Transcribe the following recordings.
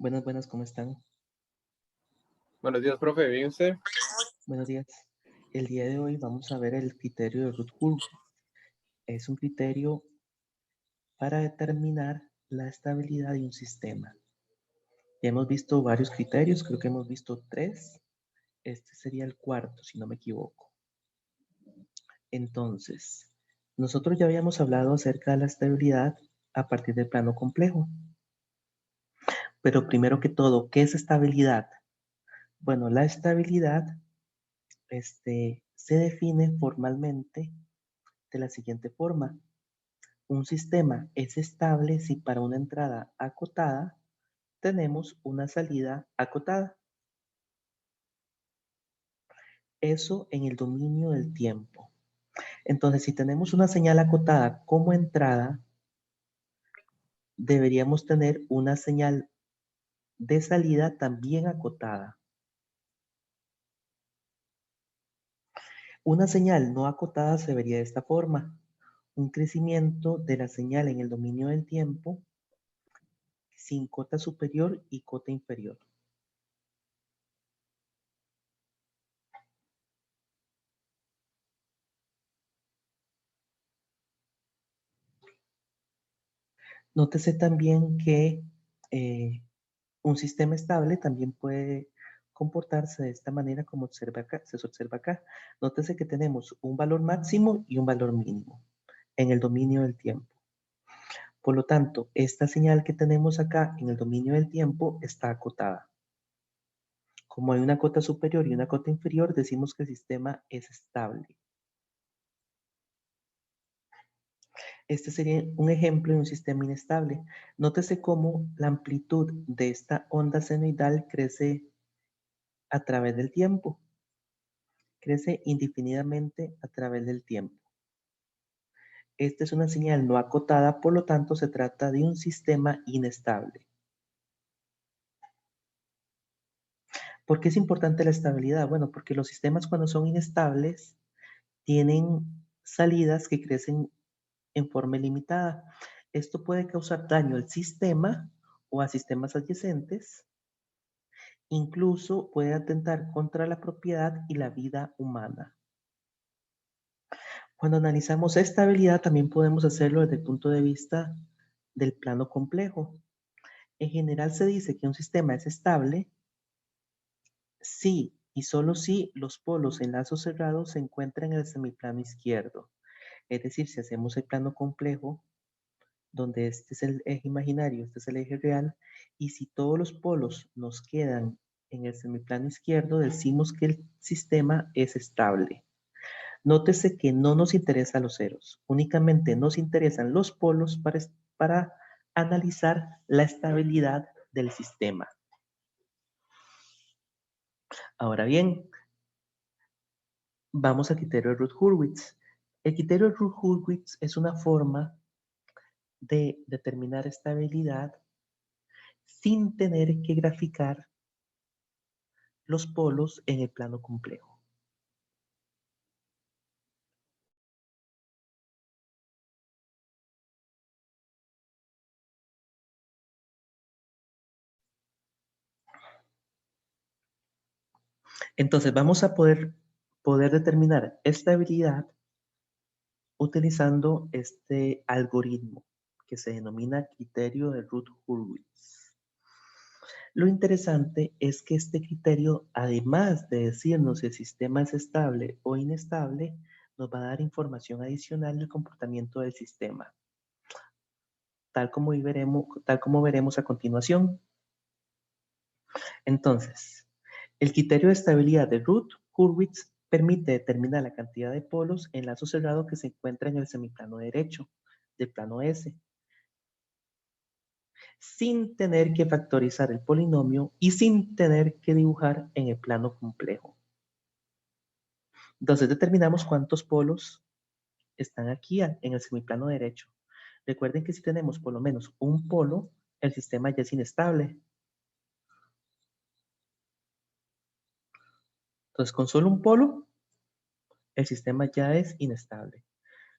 Buenas, buenas, ¿cómo están? Buenos días, profe. ¿Bien usted? Buenos días. El día de hoy vamos a ver el criterio de Ruth-Hurwitz. Es un criterio para determinar la estabilidad de un sistema. Ya hemos visto varios criterios, creo que hemos visto 3. Este sería el cuarto, si no me equivoco. Entonces, nosotros ya habíamos hablado acerca de la estabilidad a partir del plano complejo. Pero primero que todo, ¿qué es estabilidad? Bueno, la estabilidad se define formalmente de la siguiente forma. Un sistema es estable si para una entrada acotada tenemos una salida acotada. Eso en el dominio del tiempo. Entonces, si tenemos una señal acotada como entrada, deberíamos tener una señal de salida también acotada. Una señal no acotada se vería de esta forma. Un crecimiento de la señal en el dominio del tiempo sin cota superior y cota inferior. Nótese también que un sistema estable también puede comportarse de esta manera como se observa acá. Nótese que tenemos un valor máximo y un valor mínimo en el dominio del tiempo. Por lo tanto, esta señal que tenemos acá en el dominio del tiempo está acotada. Como hay una cota superior y una cota inferior, decimos que el sistema es estable. Este sería un ejemplo de un sistema inestable. Nótese cómo la amplitud de esta onda senoidal crece a través del tiempo. Crece indefinidamente a través del tiempo. Esta es una señal no acotada, por lo tanto se trata de un sistema inestable. ¿Por qué es importante la estabilidad? Bueno, porque los sistemas cuando son inestables tienen salidas que crecen en forma ilimitada. Esto puede causar daño al sistema o a sistemas adyacentes. Incluso puede atentar contra la propiedad y la vida humana. Cuando analizamos estabilidad, también podemos hacerlo desde el punto de vista del plano complejo. En general se dice que un sistema es estable si y solo si los polos en lazos cerrados se encuentran en el semiplano izquierdo. Es decir, si hacemos el plano complejo, donde este es el eje imaginario, este es el eje real, y si todos los polos nos quedan en el semiplano izquierdo, decimos que el sistema es estable. Nótese que no nos interesan los ceros, únicamente nos interesan los polos para analizar la estabilidad del sistema. Ahora bien, vamos al criterio de Routh-Hurwitz. El criterio de Routh-Hurwitz es una forma de determinar estabilidad sin tener que graficar los polos en el plano complejo. Entonces vamos a poder determinar estabilidad utilizando este algoritmo que se denomina criterio de Routh-Hurwitz. Lo interesante es que este criterio, además de decirnos si el sistema es estable o inestable, nos va a dar información adicional del comportamiento del sistema, tal como veremos a continuación. Entonces, el criterio de estabilidad de Routh-Hurwitz permite determinar la cantidad de polos en lazo cerrado que se encuentra en el semiplano derecho del plano S, sin tener que factorizar el polinomio y sin tener que dibujar en el plano complejo. Entonces determinamos cuántos polos están aquí en el semiplano derecho. Recuerden que si tenemos por lo menos un polo, el sistema ya es inestable. Entonces con solo un polo, el sistema ya es inestable.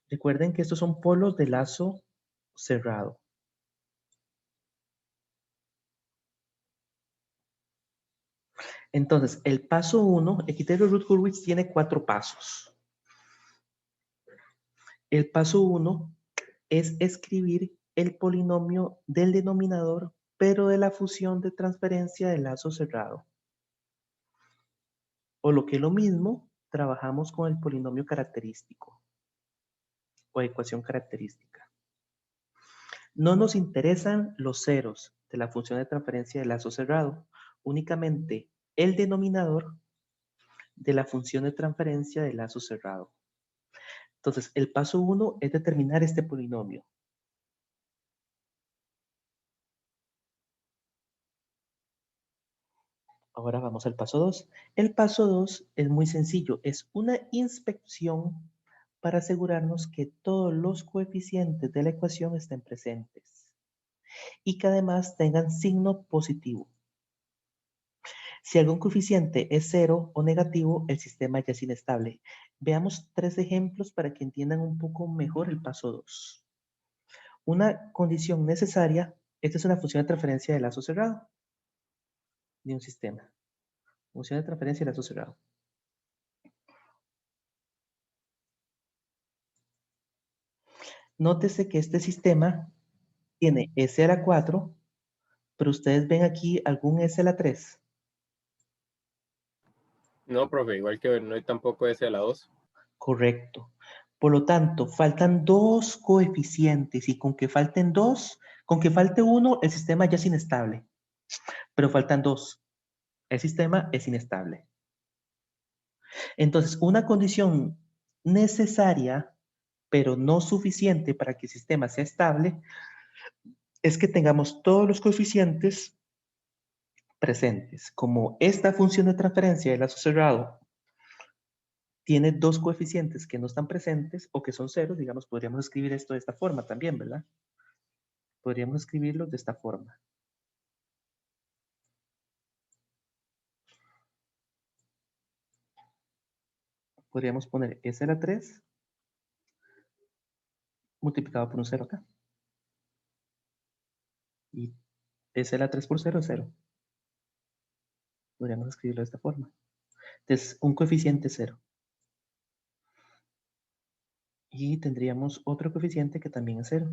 Recuerden que estos son polos de lazo cerrado. Entonces, el paso 1, el criterio Routh-Hurwitz tiene 4 pasos. El paso 1 es escribir el polinomio del denominador, pero de la función de transferencia de lazo cerrado. O lo que es lo mismo, trabajamos con el polinomio característico o ecuación característica. No nos interesan los ceros de la función de transferencia de lazo cerrado, únicamente el denominador de la función de transferencia de lazo cerrado. Entonces, el paso 1 es determinar este polinomio. Ahora vamos al paso 2. El paso 2 es muy sencillo, es una inspección para asegurarnos que todos los coeficientes de la ecuación estén presentes y que además tengan signo positivo. Si algún coeficiente es 0 o negativo, el sistema ya es inestable. Veamos 3 ejemplos para que entiendan un poco mejor el paso 2. Una condición necesaria, esta es una función de transferencia de lazo cerrado de un sistema. Función de transferencia de lazo cerrado. Nótese que este sistema tiene S a la 4, pero ustedes ven aquí algún S a la 3. No, profe, igual que no hay tampoco S a la 2. Correcto. Por lo tanto, faltan 2 coeficientes y con que falten 2, con que falte 1, el sistema ya es inestable. Pero faltan 2. El sistema es inestable. Entonces, una condición necesaria, pero no suficiente para que el sistema sea estable, es que tengamos todos los coeficientes presentes. Como esta función de transferencia de lazo cerrado tiene 2 coeficientes que no están presentes o que son ceros, digamos, podríamos escribir esto de esta forma también, ¿verdad? Podríamos escribirlo de esta forma. Podríamos poner S a la 3 multiplicado por un 0 acá. Y S a la 3 por 0 es 0. Podríamos escribirlo de esta forma. Entonces, un coeficiente 0. Y tendríamos otro coeficiente que también es 0.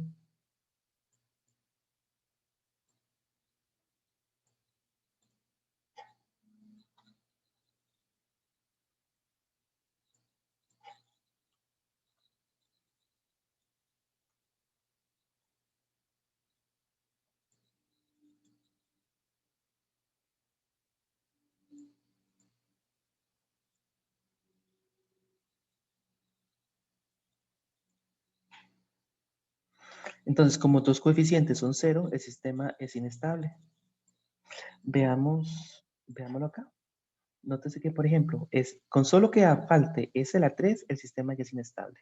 Entonces, como 2 coeficientes son 0, el sistema es inestable. Veámoslo acá. Nótese que, por ejemplo, con solo que falte S a la 3, el sistema ya es inestable.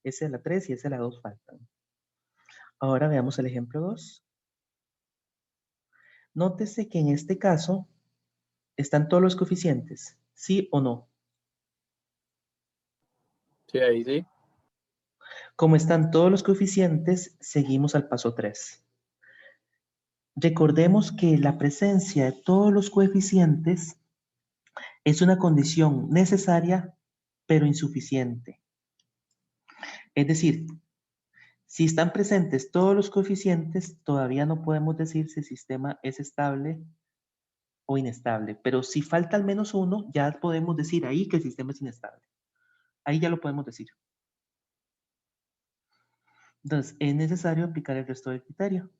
S a la 3 y S a la 2 faltan. Ahora veamos el ejemplo 2. Nótese que en este caso están todos los coeficientes, ¿sí o no? Sí, ahí sí. Como están todos los coeficientes, seguimos al paso 3. Recordemos que la presencia de todos los coeficientes es una condición necesaria, pero insuficiente. Es decir, si están presentes todos los coeficientes, todavía no podemos decir si el sistema es estable o inestable. Pero si falta al menos uno, ya podemos decir ahí que el sistema es inestable. Ahí ya lo podemos decir. Entonces, es necesario aplicar el resto del criterio.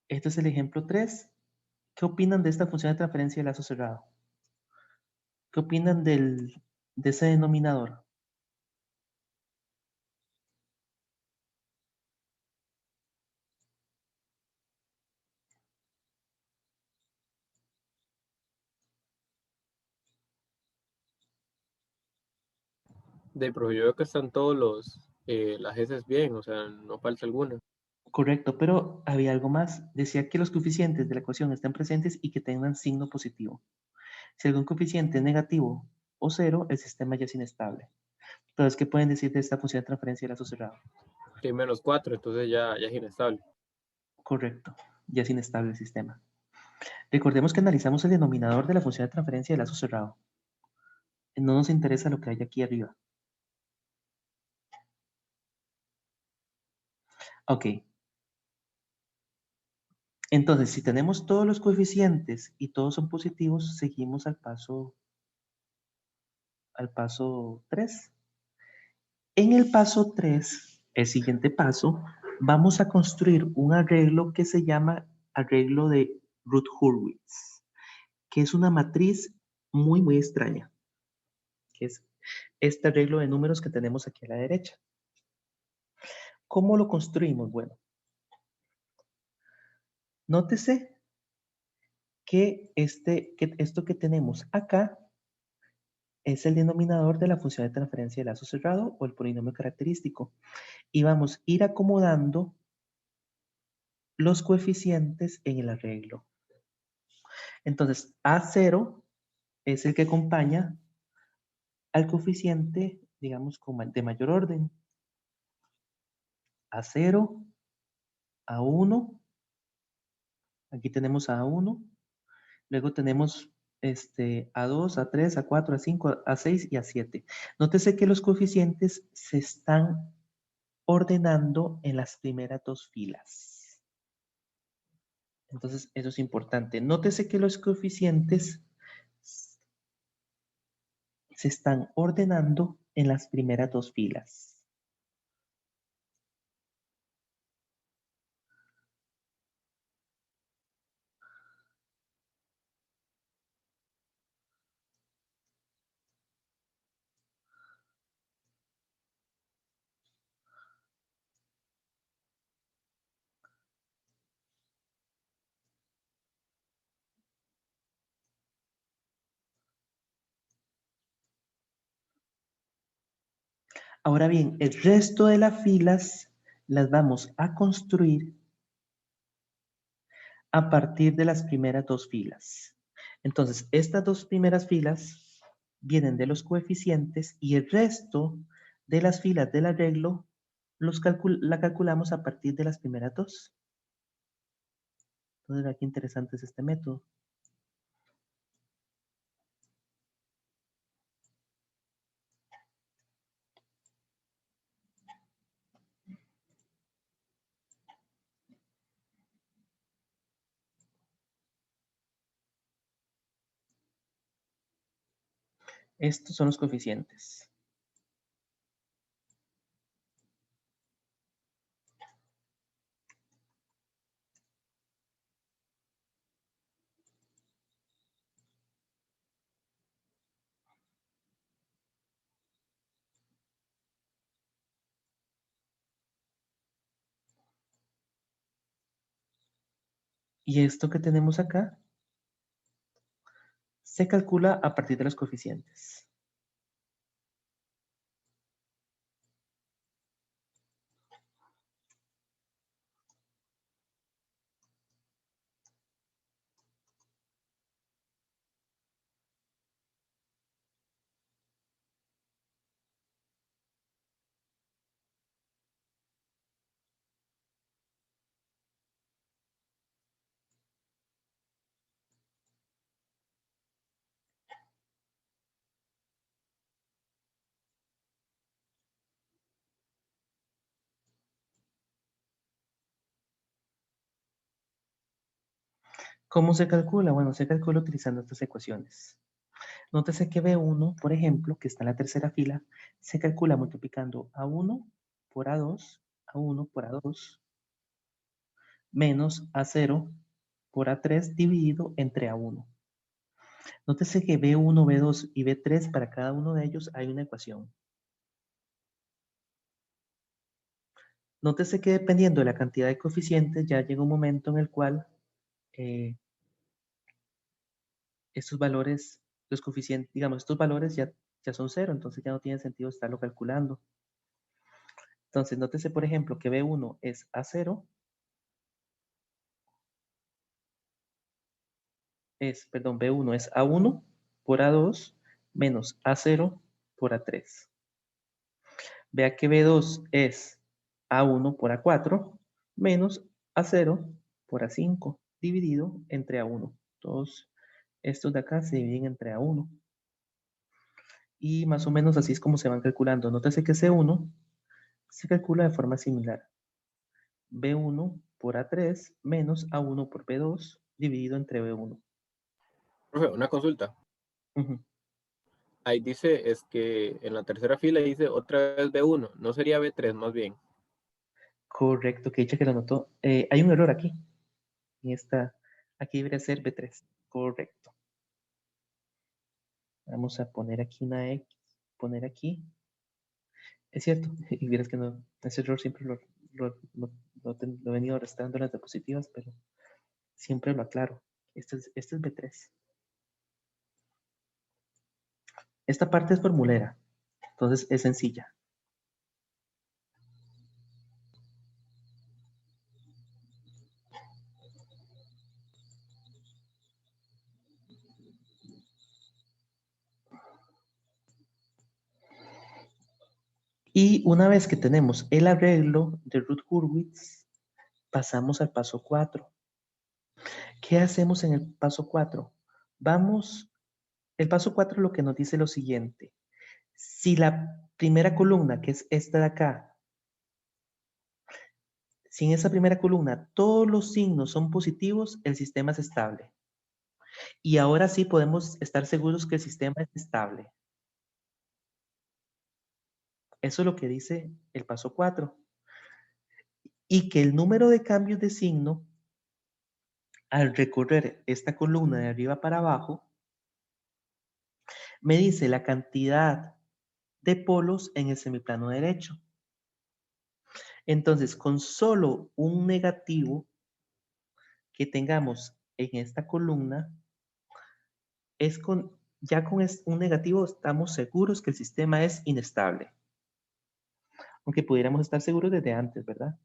Este es el ejemplo 3. ¿Qué opinan de esta función de transferencia de lazo cerrado? ¿Qué opinan de ese denominador? Profe, yo veo que están todos las S bien, o sea, no falta alguna. Correcto, pero había algo más. Decía que los coeficientes de la ecuación estén presentes y que tengan signo positivo. Si algún coeficiente es negativo o 0, el sistema ya es inestable. Entonces, ¿qué pueden decir de esta función de transferencia de lazo cerrado? Que hay -4, entonces ya es inestable. Correcto, ya es inestable el sistema. Recordemos que analizamos el denominador de la función de transferencia de lazo cerrado. No nos interesa lo que hay aquí arriba. Ok. Entonces, si tenemos todos los coeficientes y todos son positivos, seguimos al paso 3. En el paso 3, el siguiente paso, vamos a construir un arreglo que se llama arreglo de Routh-Hurwitz, que es una matriz muy, muy extraña, que es este arreglo de números que tenemos aquí a la derecha. ¿Cómo lo construimos? Bueno, nótese que esto que tenemos acá es el denominador de la función de transferencia de lazo cerrado o el polinomio característico. Y vamos a ir acomodando los coeficientes en el arreglo. Entonces, A0 es el que acompaña al coeficiente, digamos, de mayor orden. A0, A1, aquí tenemos A1, luego tenemos A2, A3, A4, A5, A6 y A7. Nótese que los coeficientes se están ordenando en las primeras dos filas. Entonces, eso es importante. Nótese que los coeficientes se están ordenando en las primeras dos filas. Ahora bien, el resto de las filas las vamos a construir a partir de las primeras dos filas. Entonces, estas dos primeras filas vienen de los coeficientes y el resto de las filas del arreglo la calculamos a partir de las primeras dos. Entonces, qué interesante es este método. Estos son los coeficientes. Y esto que tenemos acá se calcula a partir de los coeficientes. ¿Cómo se calcula? Bueno, se calcula utilizando estas ecuaciones. Nótese que B1, por ejemplo, que está en la tercera fila, se calcula multiplicando A1 por A2, A1 por A2, menos A0 por A3 dividido entre A1. Nótese que B1, B2 y B3, para cada uno de ellos hay una ecuación. Nótese que dependiendo de la cantidad de coeficientes, ya llega un momento en el cual estos valores, los coeficientes, digamos, estos valores ya son cero, entonces ya no tiene sentido estarlo calculando. Entonces, nótese, por ejemplo, que B1 es A0, B1 es A1 por A2 menos A0 por A3. Vea que B2 es A1 por A4 menos A0 por A5 dividido entre A1. Todos estos de acá se dividen entre A1. Y más o menos así es como se van calculando. Nótese que C1 se calcula de forma similar. B1 por A3 menos A1 por B2 dividido entre B1. Profe, una consulta. Ujú. Ahí dice, es que en la tercera fila dice otra vez B1, no sería B3 más bien. Correcto, que dicha que lo notó. Hay un error aquí. Aquí debería ser B3. Correcto. Vamos a poner aquí una X. Poner aquí. Es cierto. Y vieras que no, ese error siempre lo he venido restando en las diapositivas, pero siempre lo aclaro. Este es B3. Esta parte es formulera. Entonces es sencilla. Y una vez que tenemos el arreglo de Ruth-Hurwitz, pasamos al paso 4. ¿Qué hacemos en el paso 4? El paso 4 lo que nos dice lo siguiente. Si la primera columna, que es esta de acá, si en esa primera columna todos los signos son positivos, el sistema es estable. Y ahora sí podemos estar seguros que el sistema es estable. Eso es lo que dice el paso 4. Y que el número de cambios de signo al recorrer esta columna de arriba para abajo me dice la cantidad de polos en el semiplano derecho. Entonces, con solo un negativo que tengamos en esta columna, ya con un negativo estamos seguros que el sistema es inestable. Aunque pudiéramos estar seguros desde antes, ¿verdad?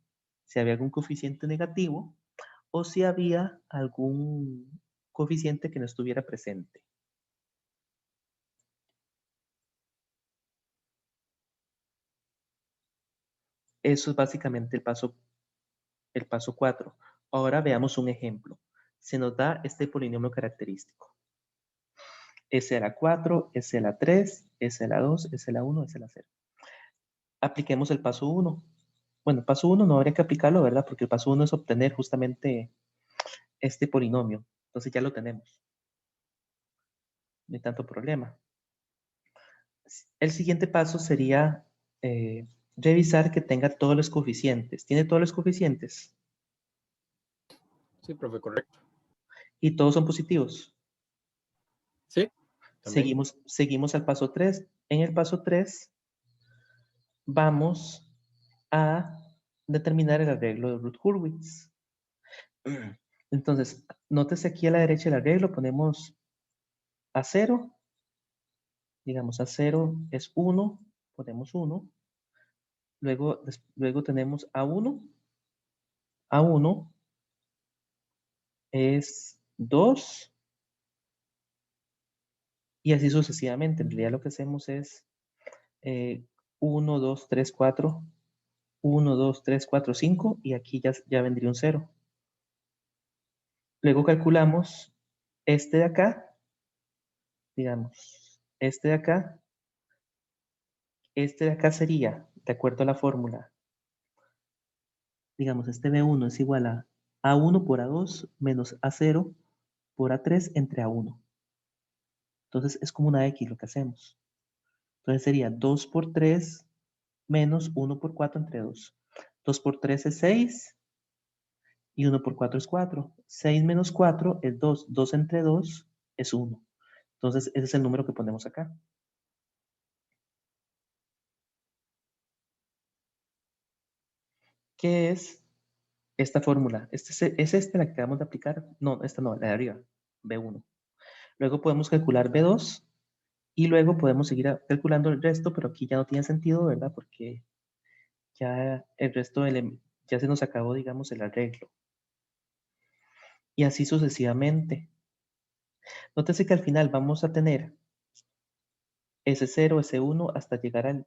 Si había algún coeficiente negativo o si había algún coeficiente que no estuviera presente. Eso es básicamente el paso 4. Ahora veamos un ejemplo. Se nos da este polinomio característico. S a la 4, S a la 3, S a la 2, S a la 1, S a la 0. Apliquemos el paso 1. Bueno, el paso 1 no habría que aplicarlo, ¿verdad? Porque el paso 1 es obtener justamente este polinomio. Entonces ya lo tenemos. No hay tanto problema. El siguiente paso sería revisar que tenga todos los coeficientes. ¿Tiene todos los coeficientes? Sí, profe, correcto. Y todos son positivos. Sí, también. Seguimos al paso 3. En el paso 3 vamos a determinar el arreglo de Ruth-Hurwitz. Entonces, nótese aquí a la derecha el arreglo, ponemos A0, digamos A0 es 1, ponemos 1, luego tenemos A1, A1 es 2, y así sucesivamente. En realidad lo que hacemos es 1, 2, 3, 4, 1, 2, 3, 4, 5, y aquí ya vendría un 0. Luego calculamos este de acá, digamos, este de acá sería, de acuerdo a la fórmula, digamos, este B1 es igual a A1 por A2 menos A0 por A3 entre A1. Entonces es como una X lo que hacemos. Entonces sería 2 por 3 menos 1 por 4 entre 2. 2 por 3 es 6 y 1 por 4 es 4. 6 menos 4 es 2. 2 entre 2 es 1. Entonces ese es el número que ponemos acá. ¿Qué es esta fórmula? ¿Es esta la que acabamos de aplicar? No, esta no, la de arriba, B1. Luego podemos calcular B2 y luego podemos seguir calculando el resto, pero aquí ya no tiene sentido, ¿verdad? Porque ya el resto ya se nos acabó, digamos, el arreglo. Y así sucesivamente. Nótese que al final vamos a tener S0, S1 hasta llegar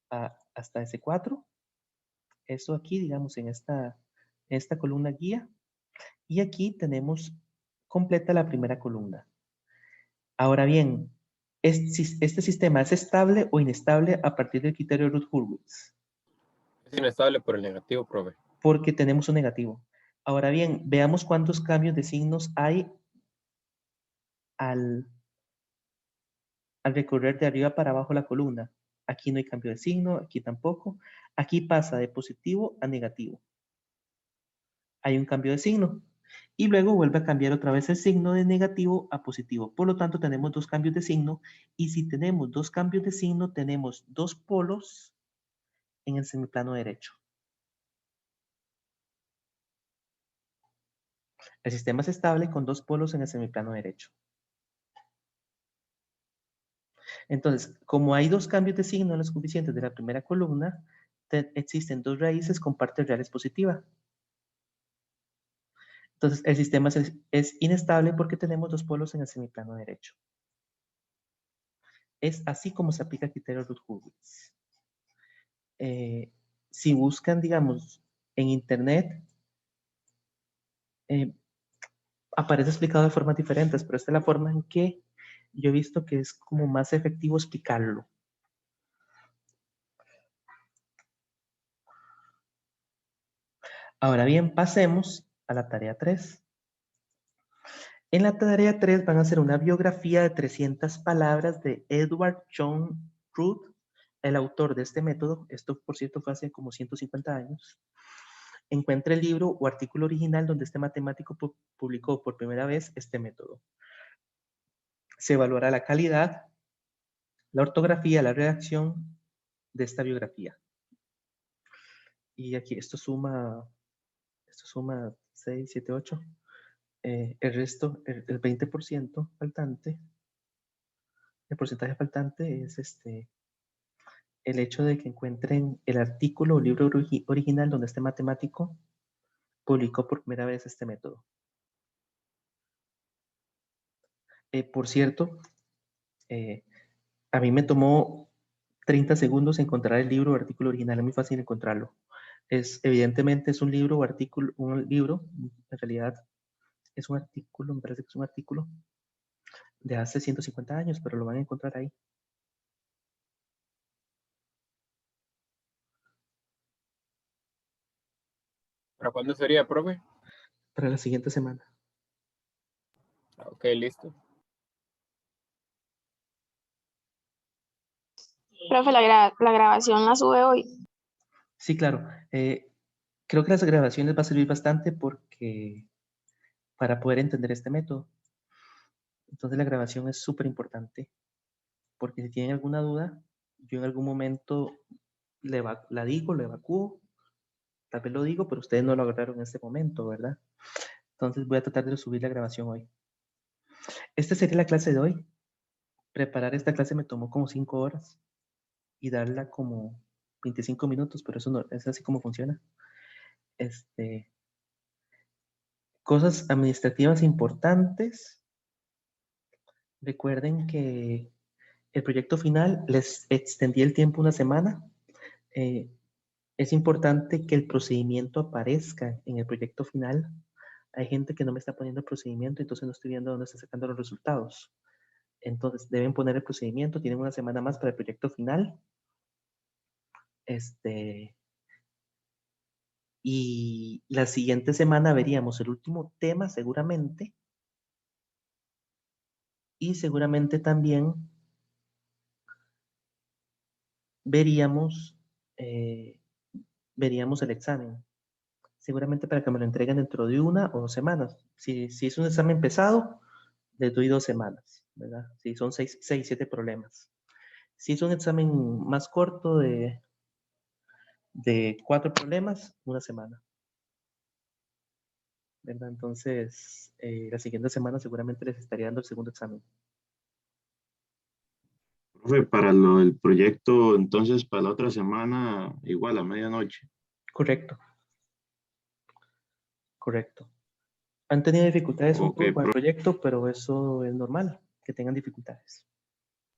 hasta S4. Eso aquí, digamos, en esta columna guía, y aquí tenemos completa la primera columna. Ahora bien, ¿este sistema es estable o inestable a partir del criterio Routh-Hurwitz? Es inestable por el negativo, profe. Porque tenemos un negativo. Ahora bien, veamos cuántos cambios de signos hay al recorrer de arriba para abajo la columna. Aquí no hay cambio de signo, aquí tampoco. Aquí pasa de positivo a negativo. Hay un cambio de signo. Y luego vuelve a cambiar otra vez el signo de negativo a positivo. Por lo tanto, tenemos dos cambios de signo. Y si tenemos dos cambios de signo, tenemos dos polos en el semiplano derecho. El sistema es estable con dos polos en el semiplano derecho. Entonces, como hay dos cambios de signo en los coeficientes de la primera columna, existen dos raíces con partes reales positivas. Entonces, el sistema es inestable porque tenemos dos polos en el semiplano derecho. Es así como se aplica el criterio Routh-Hurwitz. Si buscan, digamos, en internet, aparece explicado de formas diferentes, pero esta es la forma en que yo he visto que es como más efectivo explicarlo. Ahora bien, pasemos a la tarea 3. En la tarea 3 van a hacer una biografía de 300 palabras de Edward John Routh, el autor de este método. Esto, por cierto, fue hace como 150 años. Encuentra el libro o artículo original donde este matemático publicó por primera vez este método. Se evaluará la calidad, la ortografía, la redacción de esta biografía. Y aquí esto suma 6, 7, 8. El resto, el 20% faltante, el porcentaje faltante es el hecho de que encuentren el artículo o libro original donde este matemático publicó por primera vez este método. Por cierto, a mí me tomó 30 segundos encontrar el libro o artículo original, es muy fácil encontrarlo. Evidentemente es un libro o artículo, en realidad es un artículo, me parece que es un artículo de hace 150 años, pero lo van a encontrar ahí. ¿Para cuándo sería, profe? Para la siguiente semana. Ok, listo. Profe, la grabación la sube hoy. Sí, claro. Creo que las grabaciones va a servir bastante porque para poder entender este método. Entonces la grabación es súper importante porque si tienen alguna duda, yo en algún momento la digo, lo evacúo, tal vez lo digo, pero ustedes no lo agarraron en este momento, ¿verdad? Entonces voy a tratar de subir la grabación hoy. Esta sería la clase de hoy. Preparar esta clase me tomó como 5 horas y darla como 25 minutos, pero eso no es así como funciona. Cosas administrativas importantes. Recuerden que el proyecto final les extendí el tiempo una semana. Es importante que el procedimiento aparezca en el proyecto final. Hay gente que no me está poniendo el procedimiento, entonces no estoy viendo dónde está sacando los resultados. Entonces deben poner el procedimiento, tienen una semana más para el proyecto final. Y la siguiente semana veríamos el último tema seguramente. Y seguramente también veríamos el examen. Seguramente para que me lo entreguen dentro de 1 o 2 semanas. Si es un examen pesado, les doy 2 semanas, ¿verdad? Si son 6, 7 problemas. Si es un examen más corto de 4 problemas, 1 semana. ¿Verdad? Entonces, la siguiente semana seguramente les estaría dando el segundo examen. Profe, para lo del proyecto, entonces para la otra semana, igual a medianoche. Correcto. Correcto. Han tenido dificultades un Ok, poco con el profe. proyecto, pero eso es normal, que tengan dificultades,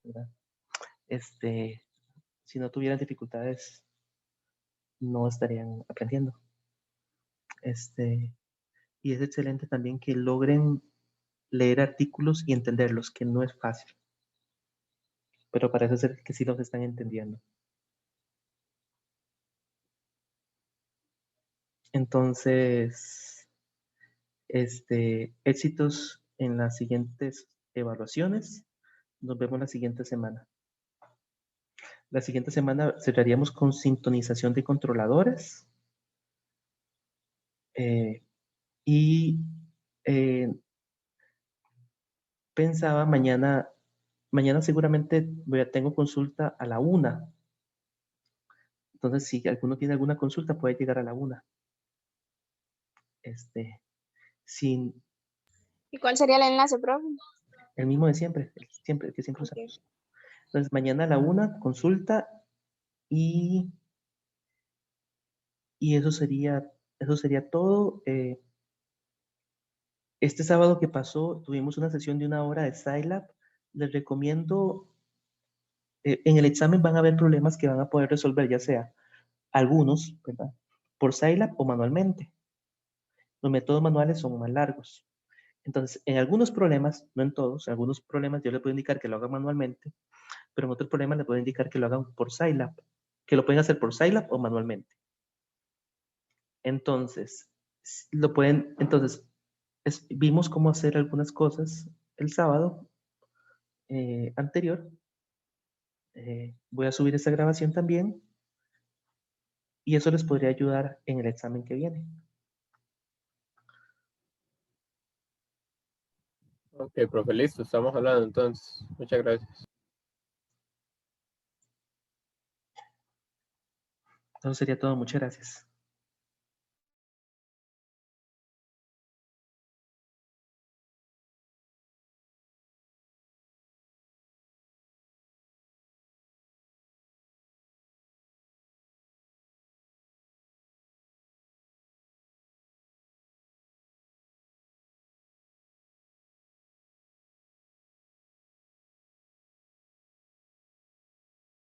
¿verdad? Si no tuvieran dificultades, no estarían aprendiendo. Y es excelente también que logren leer artículos y entenderlos, que no es fácil. Pero parece ser que sí los están entendiendo. Entonces, éxitos en las siguientes evaluaciones. Nos vemos la siguiente semana. La siguiente semana cerraríamos con sintonización de controladores. Y pensaba mañana seguramente tengo consulta a la 1. Entonces, si alguno tiene alguna consulta, puede llegar a la 1. Sin ¿Y cuál sería el enlace, profe? el mismo de siempre, el que siempre Ok. usamos. Entonces, mañana a la 1, consulta y eso sería todo. Este sábado que pasó, tuvimos una sesión de 1 hora de Scilab. Les recomiendo, en el examen van a haber problemas que van a poder resolver, ya sea algunos, ¿verdad?, por Scilab o manualmente. Los métodos manuales son más largos. Entonces, en algunos problemas, no en todos, en algunos problemas yo les puedo indicar que lo hagan manualmente, pero en otros problemas les puedo indicar que lo hagan por Scilab, que lo pueden hacer por Scilab o manualmente. Entonces, vimos cómo hacer algunas cosas el sábado anterior. Voy a subir esta grabación también y eso les podría ayudar en el examen que viene. Ok, profe, listo, estamos hablando entonces. Muchas gracias. Eso sería todo. Muchas gracias.